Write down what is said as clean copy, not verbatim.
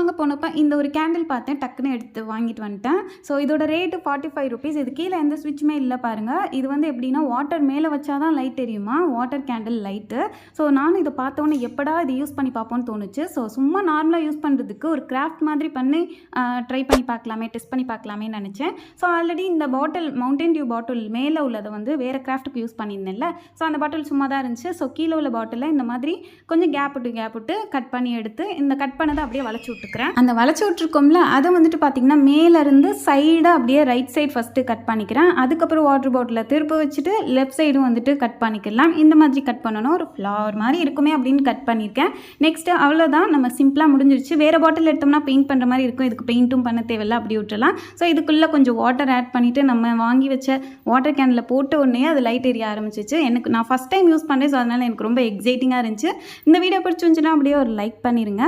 வாங்க போனப்போ இந்த ஒரு கேண்டில் பார்த்தேன், டக்குன்னு எடுத்து வாங்கிட்டு வந்துட்டேன். ஸோ இதோட ரேட்டு 45 ருபீஸ். இது கீழே எந்த ஸ்விட்சுமே இல்லை பாருங்கள். இது வந்து எப்படின்னா வாட்டர் மேலே வச்சா தான் லைட் தெரியுமா, வாட்டர் கேண்டில் லைட்டு. ஸோ நானும் இதை பார்த்தோன்னே எப்படா இது யூஸ் பண்ணி பார்ப்போன்னு தோணுச்சு. ஸோ சும்மா நார்மலாக யூஸ் பண்ணுறதுக்கு ஒரு கிராஃப்ட் மாதிரி பண்ணி ட்ரை பண்ணி பார்க்கலாமே, டெஸ்ட் பண்ணி பார்க்கலாமேன்னு நினச்சேன். ஸோ ஆல்ரெடி இந்த பாட்டில் மவுண்டன் டியூ பாட்டில் மேலே உள்ளதை வந்து வேறு கிராஃப்ட்டுக்கு யூஸ் பண்ணியிருந்தேன்ல. ஸோ அந்த பாட்டில் சும்மா தான் இருந்துச்சு. ஸோ கீழே உள்ள பாட்டிலில் இந்த மாதிரி கொஞ்சம் கேப் விட்டு கட் பண்ணி எடுத்து இந்த கட் பண்ணதை அப்படியே வளைச்சி விட்டுக்கிறேன். அந்த வளைச்சி விட்டுருக்கோம்ல, அதை வந்துட்டு பார்த்திங்கன்னா மேலேருந்து சைடாக அப்படியே ரைட் சைடு ஃபஸ்ட்டு கட் பண்ணிக்கிறேன். அதுக்கப்புறம் வாட்டர் பாட்டிலை திருப்ப வச்சுட்டு லெஃப்ட் சைடும் வந்துட்டு கட் பண்ணிக்கலாம். இந்த மாதிரி கட் பண்ணணும். ஒரு ஃப்ளவர் மாதிரி இருக்குமே அப்படின்னு கட் பண்ணியிருக்கேன். நெக்ஸ்ட்டு அவ்வளோதான், நம்ம சிம்பிளாக முடிஞ்சிருச்சு. வேறு பாட்டில் எடுத்தோம்னா பெயிண்ட் பண்ணுற மாதிரி இருக்கும். இதுக்கு பெயிண்ட்டும் பண்ண தேவையில்லை, அப்படி விட்டுலாம். ஸோ இதுக்குள்ளே கொஞ்சம் வாட்டர் ஆட் பண்ணிவிட்டு நம்ம வாங்கி வச்ச வாட்டர் கேனில் போட்ட உடனே அது லைட் எரிய ஆரம்பிச்சிச்சு. நான் ஃபஸ்ட் டைம் யூஸ் பண்ணுறேன். ஸோ அதனால் எனக்கு ரொம்ப எக்ஸைட்டிங்காக இருந்துச்சு. இந்த வீடியோ பிடிச்சிருந்துச்சுன்னா அப்படியே ஒரு லைக் பண்ணிடுங்க.